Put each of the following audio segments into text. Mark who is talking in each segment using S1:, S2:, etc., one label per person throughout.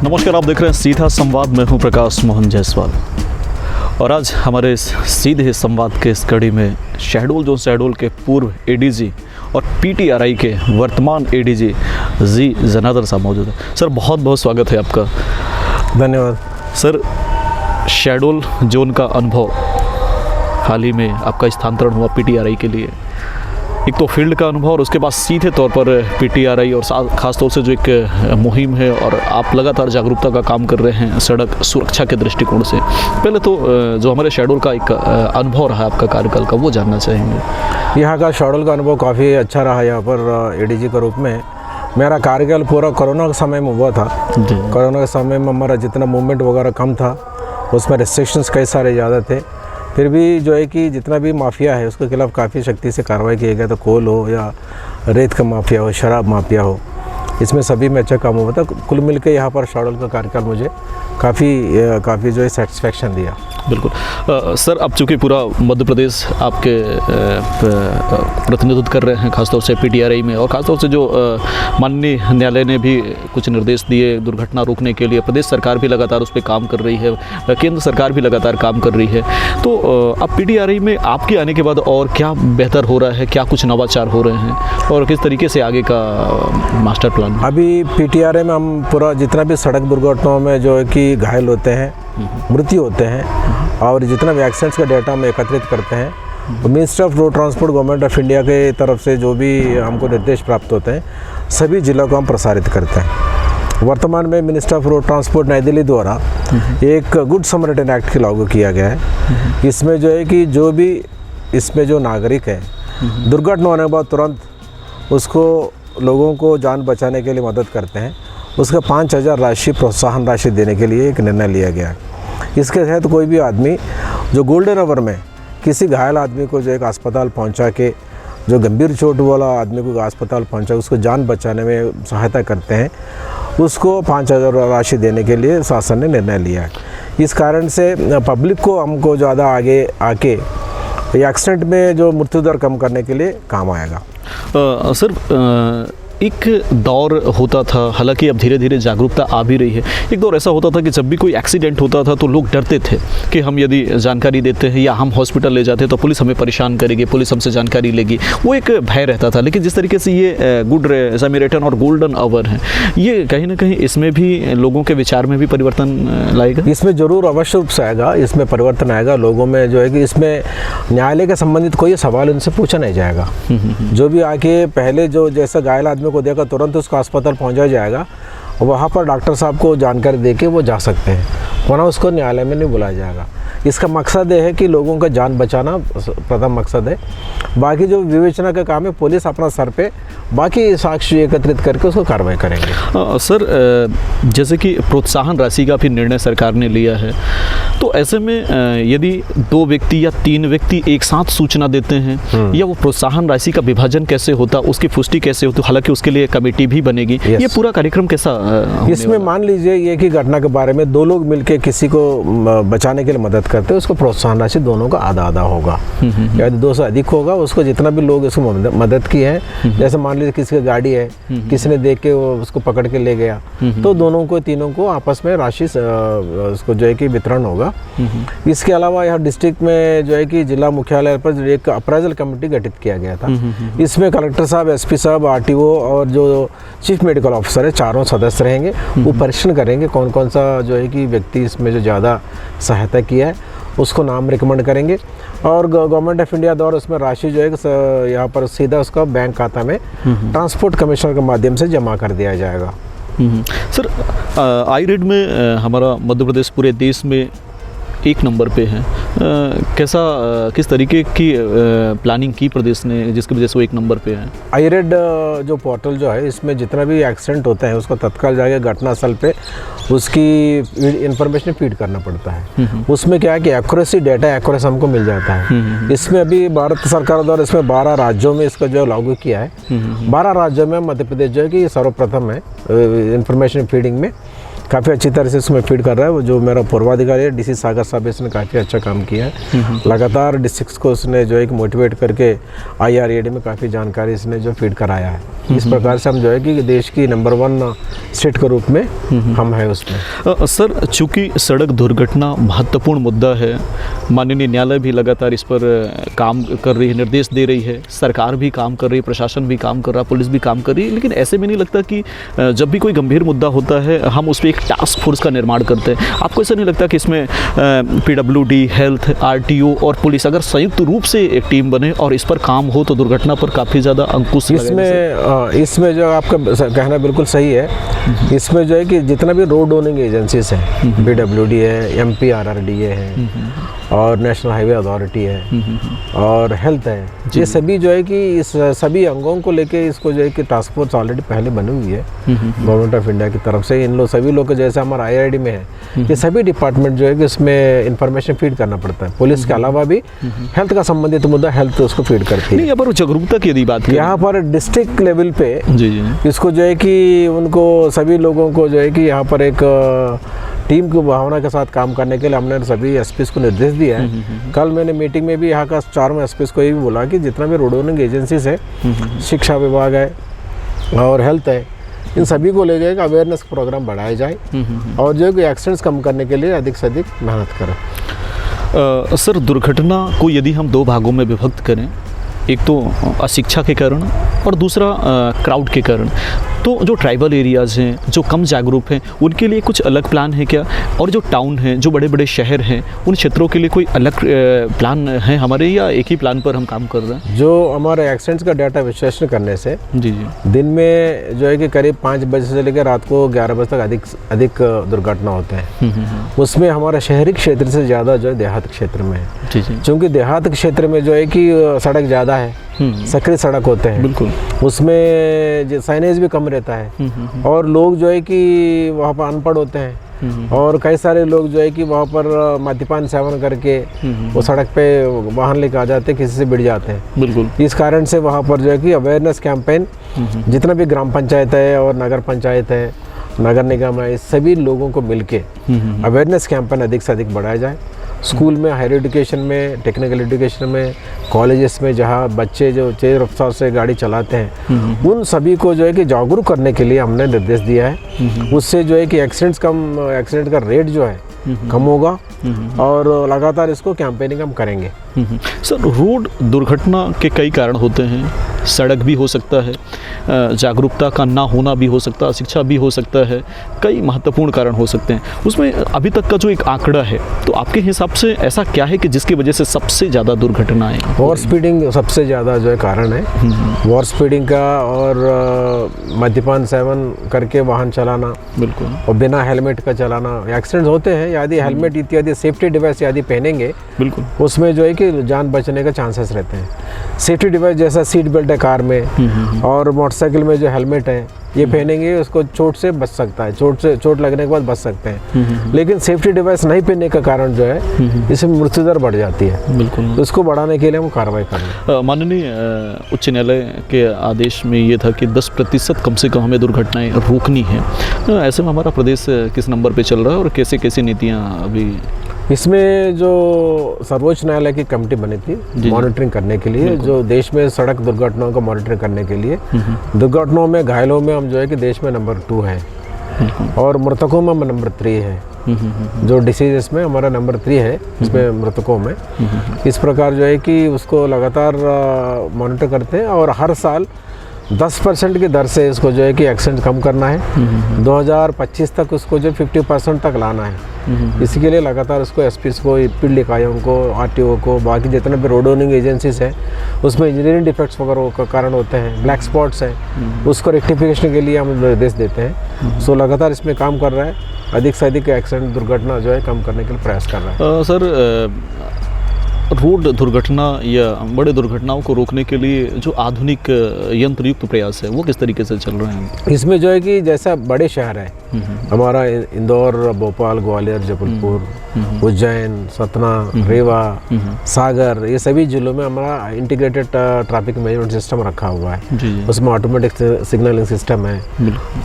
S1: नमस्कार, आप देख रहे हैं सीधा संवाद। मैं हूं प्रकाश मोहन जायसवाल और आज हमारे इस सीधे संवाद के इस कड़ी में शहडोल के पूर्व एडीजी और पीटीआरआई के वर्तमान एडीजी जी जनार्दन साहब मौजूद है। सर, बहुत बहुत स्वागत है आपका।
S2: धन्यवाद।
S1: सर, शहडोल जोन का अनुभव, हाल ही में आपका स्थानांतरण हुआ पीटीआरआई के लिए, एक तो फील्ड का अनुभव और उसके बाद सीधे तौर पर पीटीआरआई और ख़ास तौर से जो एक मुहिम है और आप लगातार जागरूकता का काम कर रहे हैं सड़क सुरक्षा के दृष्टिकोण से। पहले तो जो हमारे शहडोल का एक अनुभव रहा आपका कार्यकाल का, वो जानना चाहेंगे।
S2: यहाँ का शहडोल का अनुभव काफ़ी अच्छा रहा। यहाँ पर एडीजी के रूप में मेरा कार्यकाल पूरा कोरोना के समय में हुआ था। कोरोना के समय में हमारा जितना मूवमेंट वगैरह कम था, उसमें रिस्ट्रिक्शंस कई सारे ज़्यादा थे। फिर भी जो है कि जितना भी माफिया है उसके खिलाफ काफ़ी सख्ती से कार्रवाई किया गया। तो कोल हो या रेत का माफिया हो, शराब माफिया हो, इसमें सभी में अच्छा काम हुआ था। कुल मिल के यहाँ पर शहडोल का कार्यकाल मुझे काफ़ी जो है सेटिस्फेक्शन दिया।
S1: बिल्कुल। सर, अब चूँकि पूरा मध्य प्रदेश आपके प्रतिनिधित्व कर रहे हैं, खासतौर से पीटीआरआई में, और ख़ासतौर से जो माननीय न्यायालय ने भी कुछ निर्देश दिए दुर्घटना रोकने के लिए, प्रदेश सरकार भी लगातार उस पर काम कर रही है, केंद्र सरकार भी लगातार काम कर रही है। तो अब पीटीआरआई में आपके आने के बाद और क्या बेहतर हो रहा है, क्या कुछ नवाचार हो रहे हैं और किस तरीके से आगे का मास्टर प्लान? अभी
S2: पीटीआरआई में हम पूरा जितना भी सड़क दुर्घटनाओं में जो है कि घायल होते हैं, मृत्यु होते हैं, और जितना भी एक्सीडेंट्स का डेटा हम एकत्रित करते हैं, तो ministry of road transport government of India के तरफ से जो भी हमको निर्देश प्राप्त होते हैं, सभी जिलों को हम प्रसारित करते हैं। वर्तमान में मिनिस्ट्री ऑफ रोड ट्रांसपोर्ट नई दिल्ली द्वारा एक गुड समरिटन एक्ट की लागू किया गया है। इसमें जो है कि जो भी इसमें जो नागरिक है, दुर्घटना होने के बाद तुरंत उसको लोगों को जान बचाने के लिए मदद करते हैं, उसका 5,000 राशि प्रोत्साहन राशि देने के लिए एक निर्णय लिया गया है। इसके तहत कोई भी आदमी जो गोल्डन आवर में किसी घायल आदमी को जो एक अस्पताल पहुंचा के, जो गंभीर चोट वाला आदमी को अस्पताल पहुंचा उसको जान बचाने में सहायता करते हैं, उसको 5,000 राशि देने के लिए शासन ने निर्णय लिया है। इस कारण से पब्लिक को हमको ज़्यादा आगे आके एक्सीडेंट में जो मृत्यु दर कम करने के लिए काम आएगा।
S1: सर, एक दौर होता था, हालांकि अब धीरे धीरे जागरूकता आ भी रही है। एक दौर ऐसा होता था कि जब भी कोई एक्सीडेंट होता था तो लोग डरते थे कि हम यदि जानकारी देते हैं या हम हॉस्पिटल ले जाते हैं तो पुलिस हमें परेशान करेगी, पुलिस हमसे जानकारी लेगी, वो एक भय रहता था। लेकिन जिस तरीके से ये गुड समरिटन और गोल्डन आवर है, ये कहीं ना कहीं इसमें भी लोगों के विचार में भी परिवर्तन लाएगा।
S2: इसमें ज़रूर अवश्य रूप से आएगा, इसमें परिवर्तन आएगा। लोगों में जो है कि इसमें न्यायालय के संबंधित कोई सवाल उनसे पूछा नहीं जाएगा। जो भी आके पहले जो जैसा घायल आदमी को देखा तुरंत उसको अस्पताल पहुंचाया जाएगा, वहाँ पर डॉक्टर साहब को जानकारी देके वो जा सकते हैं, वरना उसको न्यायालय में नहीं बुलाया जाएगा। इसका मकसद ये है कि लोगों का जान बचाना प्रथम मकसद है। बाकी जो विवेचना का काम है, पुलिस अपना सर पे बाकी साक्ष्य एकत्रित करके उसको कार्रवाई करेंगे।
S1: सर, जैसे कि प्रोत्साहन राशि का भी निर्णय सरकार ने लिया है, तो ऐसे में यदि 2 व्यक्ति या 3 व्यक्ति एक साथ सूचना देते हैं, या वो प्रोत्साहन राशि का विभाजन कैसे होता, उसकी पुष्टि कैसे होती, हालांकि उसके लिए कमेटी भी बनेगी। ये पूरा कार्यक्रम कैसा
S2: इसमें मान लीजिए ये कि घटना के बारे में 2 लोग मिलकर किसी को बचाने के लिए मदद करते हैं, उसको प्रोत्साहन राशि दोनों का आधा आधा होगा। यदि 2 से अधिक होगा, उसको जितना भी लोग इसको मदद की है, जैसे मान लीजिए किसी की गाड़ी है, किसी ने देख के उसको पकड़ के ले गया, तो दोनों को, तीनों को आपस में राशि उसको जो है कि वितरण होगा। इसके अलावा यहाँ डिस्ट्रिक्ट में जो है कि जिला मुख्यालय पर एक अप्राइजल कमेटी गठित किया गया था। इसमें कलेक्टर साहब, एसपी साहब, आरटीओ और जो चीफ मेडिकल ऑफिसर है, चारों सदस्य रहेंगे। वो परीक्षण करेंगे कौन कौन सा जो है कि व्यक्ति इसमें जो ज़्यादा सहायता किया है, उसको नाम रिकमेंड करेंगे, और गवर्नमेंट ऑफ इंडिया द्वारा उसमें राशि जो है यहाँ पर सीधा उसका बैंक खाता में ट्रांसपोर्ट कमिश्नर के माध्यम से जमा कर दिया जाएगा।
S1: सर, आई रेड में हमारा मध्य प्रदेश पूरे देश में 1 नंबर पे है। किस तरीके की प्लानिंग की प्रदेश ने जिसकी वजह से वो 1 नंबर पे है?
S2: आई रेड जो पोर्टल जो है, इसमें जितना भी एक्सीडेंट होता है उसको तत्काल जाके घटनास्थल पे उसकी इंफॉर्मेशन फीड करना पड़ता है। उसमें क्या है कि एक्यूरेसी, डेटा एक्यूरेसी हमको मिल जाता है। इसमें अभी भारत सरकार द्वारा इसमें 12 राज्यों में इसका जो लागू किया है। 12 राज्यों में मध्य प्रदेश जो है कि सर्वप्रथम है इंफॉर्मेशन फीडिंग में। काफ़ी अच्छी तरह से इसमें फीड कर रहा है। वो जो मेरा पूर्वाधिकारी है डीसी सागर साहब, इसने काफ़ी अच्छा काम किया है। लगातार डिस्ट्रिक्ट्स को उसने जो है कि मोटिवेट करके IRAD में काफ़ी जानकारी इसने जो फीड कराया है। इस प्रकार से हम जो है कि देश की नंबर 1 स्टेट के रूप में हम हैं उसमें।
S1: सर, चूंकि सड़क दुर्घटना महत्वपूर्ण मुद्दा है, माननीय न्यायालय भी लगातार इस पर काम कर रही है, निर्देश दे रही है, सरकार भी काम कर रही है, प्रशासन भी काम कर रहा है, पुलिस भी काम कर रही है, लेकिन ऐसे में नहीं लगता कि जब भी कोई गंभीर मुद्दा होता है हम उस पर एक टास्क फोर्स का निर्माण करते हैं? आपको ऐसा नहीं लगता कि इसमें PWD, हेल्थ, RTO और पुलिस अगर संयुक्त रूप से एक टीम बने और इस पर काम हो तो दुर्घटना पर काफ़ी ज़्यादा अंकुश
S2: इसमें जो आपका कहना बिल्कुल सही है। इसमें जो है कि जितना भी रोड ओनिंग एजेंसीज हैं, PWD है, MPRRDA है और नेशनल हाईवे अथॉरिटी है और हेल्थ है, ये सभी जो है कि इस सभी अंगों को लेके इसको जो है कि टास्क फोर्स ऑलरेडी पहले बनी हुई है गवर्नमेंट ऑफ इंडिया की तरफ से। इन लोग सभी लोग जैसे हमारा IRD में है, ये सभी डिपार्टमेंट जो है कि इसमें इंफॉर्मेशन फीड करना पड़ता है। पुलिस के अलावा भी हेल्थ का संबंधित मुद्दा हेल्थ उसको फीड करती है।
S1: नहीं, यहाँ पर जागरूकता की यदि बात करें,
S2: यहाँ पर डिस्ट्रिक्ट लेवल पे
S1: जी
S2: इसको जो है कि उनको सभी लोगों को जो है कि यहाँ पर एक टीम की भावना के साथ काम करने के लिए हमने सभी SPs को निर्देश दिया है। कल मैंने मीटिंग में भी यहाँ का 4 SPs को ये भी बोला कि जितना भी रोड ओनिंग एजेंसीज है, शिक्षा विभाग है और हेल्थ है, इन सभी को ले जाएगा अवेयरनेस प्रोग्राम बढ़ाया जाए और जो है कि एक्सीडेंट्स कम करने के लिए अधिक से अधिक मेहनत करें।
S1: सर, दुर्घटना को यदि हम 2 भागों में विभक्त करें, एक तो अशिक्षा के कारण और दूसरा क्राउड के कारण, तो जो ट्राइबल एरियाज़ हैं, जो कम जागरूक हैं, उनके लिए कुछ अलग प्लान है क्या? और जो टाउन हैं, जो बड़े बड़े शहर हैं, उन क्षेत्रों के लिए कोई अलग प्लान है हमारे, या एक ही प्लान पर हम काम कर रहे हैं?
S2: जो हमारे एक्सीडेंट्स का डाटा विश्लेषण करने से
S1: जी
S2: दिन में जो है कि करीब 5 बजे से लेकर रात को 11 बजे तक अधिक दुर्घटना होते हैं। उसमें हमारा शहरी क्षेत्र से ज़्यादा जो है देहात क्षेत्र में है।
S1: जी
S2: क्योंकि देहात क्षेत्र में जो है कि सड़क ज़्यादा है, सक्रिय सड़क होते हैं,
S1: बिल्कुल,
S2: उसमें साइनेज भी कम रहता है और लोग जो है कि वहाँ पर अनपढ़ होते हैं और कई सारे लोग जो है कि वहाँ पर मद्यपान सेवन करके वो सड़क पे वाहन लेकर आ जाते हैं, किसी से भिड़ जाते हैं।
S1: बिल्कुल,
S2: इस कारण से वहाँ पर जो है कि अवेयरनेस कैंपेन जितना भी ग्राम पंचायत है और नगर पंचायत है, नगर निगम है, इस सभी लोगों को मिलके अवेयरनेस कैंपेन अधिक से अधिक बढ़ाया जाए। स्कूल में, हायर एजुकेशन में, टेक्निकल एजुकेशन में, कॉलेजेस में जहाँ बच्चे जो तेज रफ्तार से गाड़ी चलाते हैं, उन सभी को जो है कि जागरूक करने के लिए हमने निर्देश दिया है। उससे जो है कि एक्सीडेंट का रेट जो है कम होगा और लगातार इसको कैंपेनिंग हम करेंगे।
S1: सर, रोड दुर्घटना के कई कारण होते हैं, सड़क भी हो सकता है, जागरूकता का ना होना भी हो सकता है, शिक्षा भी हो सकता है, कई महत्वपूर्ण कारण हो सकते हैं। उसमें अभी तक का जो एक आंकड़ा है, तो आपके हिसाब से ऐसा क्या है कि जिसकी वजह से सबसे ज़्यादा दुर्घटनाएं?
S2: ओवर स्पीडिंग सबसे ज़्यादा जो है कारण है, ओवर स्पीडिंग का और मद्यपान सेवन करके वाहन चलाना, बिल्कुल, और बिना हेलमेट का चलाना। एक्सीडेंट्स होते हैं, यदि हेलमेट इत्यादि सेफ्टी डिवाइस यदि पहनेंगे, बिल्कुल, उसमें जो है कि जान बचने का चांसेस रहते हैं। सेफ्टी डिवाइस जैसा सीट बेल्ट है कार में और मोटरसाइकिल में जो हेलमेट है ये पहनेंगे, उसको चोट से बच सकता है, चोट लगने के बाद बच सकते हैं। लेकिन सेफ्टी डिवाइस नहीं पहनने का कारण जो है इसमें मृत्यु दर बढ़ जाती है। बिल्कुल, तो इसको बढ़ाने के लिए हम कार्रवाई कर रहे हैं।
S1: माननीय उच्च न्यायालय के आदेश में ये था कि 10% कम से कम हमें दुर्घटनाएं रोकनी है। ऐसे में हमारा प्रदेश किस नंबर पे चल रहा है और कैसे कैसी नीतियाँ अभी?
S2: इसमें जो सर्वोच्च न्यायालय की कमेटी बनी थी मॉनिटरिंग करने के लिए, जो देश में सड़क दुर्घटनाओं को मॉनिटरिंग करने के लिए, दुर्घटनाओं में घायलों में हम जो है कि देश में नंबर 2 है और मृतकों में नंबर 3 है। जो डिसीजेस में हमारा नंबर 3 है, इसमें मृतकों में। इस प्रकार जो है कि उसको लगातार मॉनिटर करते हैं और हर साल 10% की दर से इसको जो है कि एक्सीडेंट कम करना है। 2025 तक उसको जो 50% तक लाना है। इसी के लिए लगातार उसको SPs को, फील्ड इकाइयों को, RTO को, बाकी जितने भी रोड ओनिंग एजेंसीज हैं उसमें इंजीनियरिंग डिफेक्ट्स वगैरह का कारण होते हैं, ब्लैक स्पॉट्स हैं, उसको रेक्टिफिकेशन के लिए हम निर्देश देते हैं। सो लगातार इसमें काम कर रहा है, अधिक से अधिक एक्सीडेंट दुर्घटना जो है कम करने के लिए प्रयास कर रहा है।
S1: सर, रोड दुर्घटना या बड़े दुर्घटनाओं को रोकने के लिए जो आधुनिक यंत्रयुक्त प्रयास है वो किस तरीके से चल रहे हैं?
S2: इसमें जो है कि जैसा बड़े शहर है हमारा इंदौर, भोपाल, ग्वालियर, जबलपुर, उज्जैन, सतना, रीवा, सागर, ये सभी जिलों में हमारा इंटीग्रेटेड ट्रैफिक मैनेजमेंट सिस्टम रखा हुआ है।
S1: जी जी
S2: उसमें ऑटोमेटिक सिग्नलिंग सिस्टम है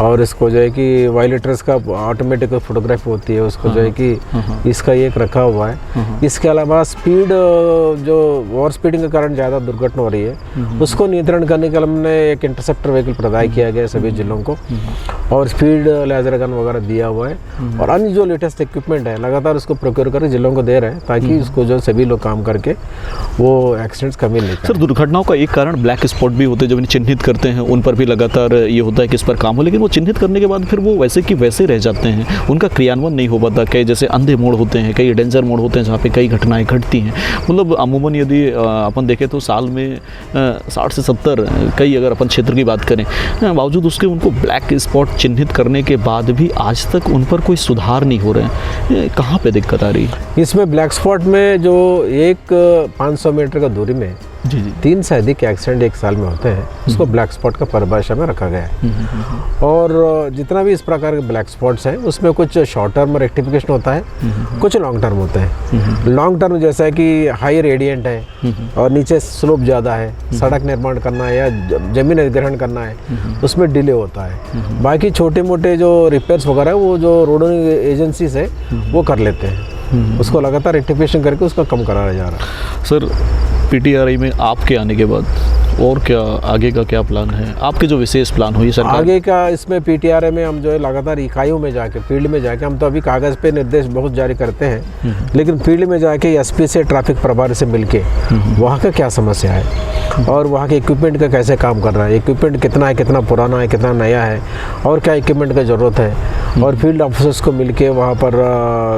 S2: और इसको जो है कि वायलेटर्स का ऑटोमेटिक फोटोग्राफी होती है, उसको जो है कि इसका एक रखा हुआ है। इसके अलावा स्पीड, जो ओवर स्पीडिंग के कारण ज़्यादा दुर्घटना हो रही है, उसको नियंत्रण करने के लिए हमने एक इंटरसेप्टर व्हीकल प्रदान किया गया है सभी जिलों को, और स्पीड लेजर गन वगैरह दिया हुआ है, और अन्य जो लेटेस्ट इक्विपमेंट है लगातार उसको प्रोक्योर कर जिलों को दे रहे हैं, ताकि उसको जो सभी लोग काम करके वो एक्सीडेंट्स कमी नहीं
S1: सर, दुर्घटनाओं का एक कारण ब्लैक स्पॉट भी होते हैं, जब इन्हें चिन्हित करते हैं उन पर भी लगातार ये होता है कि इस पर काम हो, लेकिन वो चिन्हित करने के बाद फिर वो वैसे कि वैसे रह जाते हैं, उनका क्रियान्वयन नहीं हो पाता। कई जैसे अंधे मोड़ होते हैं, कई डेंजर मोड़ होते हैं जहाँ पे कई घटनाएं घटती हैं। मतलब अमूमन यदि अपन देखें तो साल में 60 से 70 कई, अगर अपन क्षेत्र की बात करें, बावजूद उसके उनको ब्लैक स्पॉट चिन्हित करने के बाद भी आज तक उन पर कोई सुधार नहीं हो रहे हैं। कहाँ पे दिक्कत आ रही है
S2: इसमें? ब्लैक स्पॉट में जो एक 500 मीटर का दूरी में
S1: जी जी
S2: 3 से अधिक एक्सीडेंट एक साल में होते हैं, उसको ब्लैक स्पॉट का परिभाषा में रखा गया है। और जितना भी इस प्रकार के ब्लैक स्पॉट्स हैं उसमें कुछ शॉर्ट टर्म रेक्टिफिकेशन होता है, कुछ लॉन्ग टर्म होते हैं। लॉन्ग टर्म जैसा है कि हाई रेडियंट है और नीचे स्लोप ज़्यादा है, सड़क निर्माण करना है या जमीन अधिग्रहण करना है, उसमें डिले होता है। बाकी छोटे मोटे जो रिपेयर्स वगैरह है वो जो रोड एजेंसी से वो कर लेते हैं, उसको लगातार रेक्टिफिकेशन करके उसका कम कराया जा रहा है।
S1: सर, पीटीआरआई में आपके आने के बाद और क्या आगे का क्या प्लान है? आपके जो विशेष प्लान हुई सरकार
S2: आगे का, इसमें पीटीआरआई में हम जो है लगातार इकाइयों में जाके, फील्ड में जाके, हम तो अभी कागज़ पे निर्देश बहुत जारी करते हैं, लेकिन फील्ड में जाके एसपी से, ट्रैफिक प्रभारी से मिलके वहाँ का क्या समस्या है और वहाँ के इक्विपमेंट का कैसे काम कर रहा है, इक्विपमेंट कितना है, कितना पुराना है, कितना नया है, और क्या इक्विपमेंट की ज़रूरत है, और फील्ड ऑफिसर्स को मिलके वहाँ पर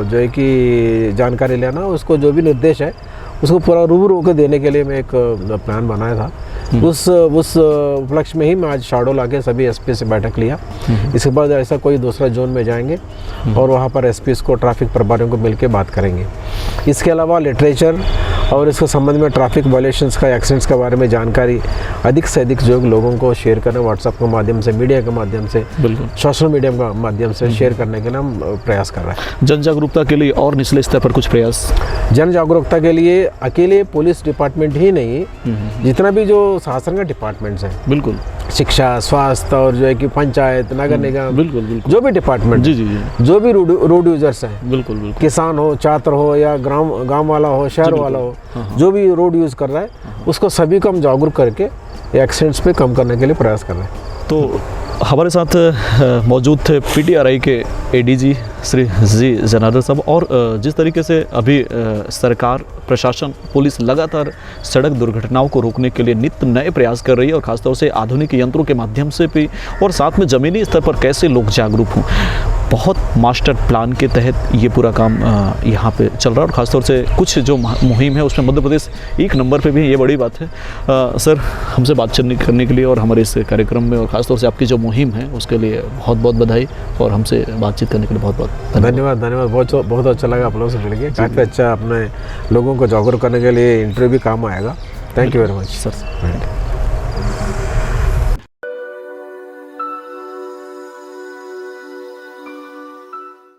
S2: जो है कि जानकारी लेना, उसको जो भी निर्देश है उसको पूरा रूबरू होकर देने के लिए मैं एक प्लान बनाया था। उस उपलक्ष्य में ही मैं आज शार्डोल आके सभी एसपी से बैठक लिया। इसके बाद ऐसा कोई दूसरा जोन में जाएंगे और वहाँ पर एसपीस को, ट्रैफिक प्रभारियों को मिलकर बात करेंगे। इसके अलावा लिटरेचर और इसके संबंध में ट्रैफिक वायलेशंस का, एक्सीडेंट्स के बारे में जानकारी अधिक से अधिक जो लोगों को शेयर करें, व्हाट्सएप के माध्यम से, मीडिया के माध्यम से, सोशल मीडिया के माध्यम से शेयर करने के लिए हम प्रयास कर रहे हैं।
S1: जन जागरूकता के लिए और निचले स्तर पर कुछ प्रयास?
S2: जन जागरूकता के लिए अकेले पुलिस डिपार्टमेंट ही नहीं, जितना भी जो शासन का डिपार्टमेंट्स हैं,
S1: बिल्कुल,
S2: शिक्षा, स्वास्थ्य और जो है कि पंचायत, नगर निगम,
S1: बिल्कुल,
S2: जो भी डिपार्टमेंट,
S1: जी जी जी,
S2: जो भी रोड यूजर्स हैं,
S1: बिल्कुल बिल्कुल,
S2: किसान हो, छात्र हो, या गांव वाला हो, शहर वाला हो, जो भी रोड यूज़ कर रहा है, उसको सभी को हम जागरूक करके एक्सीडेंट्स पे कम करने के लिए प्रयास कर रहे हैं।
S1: तो हमारे साथ मौजूद थे पीटीआरआई के एडीजी श्री जी जनार्दन साहब। और जिस तरीके से अभी सरकार, प्रशासन, पुलिस लगातार सड़क दुर्घटनाओं को रोकने के लिए नित्य नए प्रयास कर रही है, और ख़ासतौर से आधुनिक यंत्रों के माध्यम से भी, और साथ में ज़मीनी स्तर पर कैसे लोग जागरूक हों, बहुत मास्टर प्लान के तहत ये पूरा काम यहाँ पे चल रहा है। और ख़ासतौर से कुछ जो मुहिम है उसमें मध्य प्रदेश एक नंबर पे भी है, ये बड़ी बात है। सर, हमसे बातचीत करने के लिए और हमारे इस कार्यक्रम में, और ख़ासतौर से आपकी जो मुहिम है उसके लिए बहुत बहुत बधाई, और हमसे बातचीत करने के लिए बहुत बहुत
S2: धन्यवाद। बहुत अच्छा लगा आप लोगों से मिलकर, काफ़ी अच्छा, अपने लोगों को जागरूक करने के लिए इंटरव्यू भी काम आएगा। Thank you very much
S1: sir.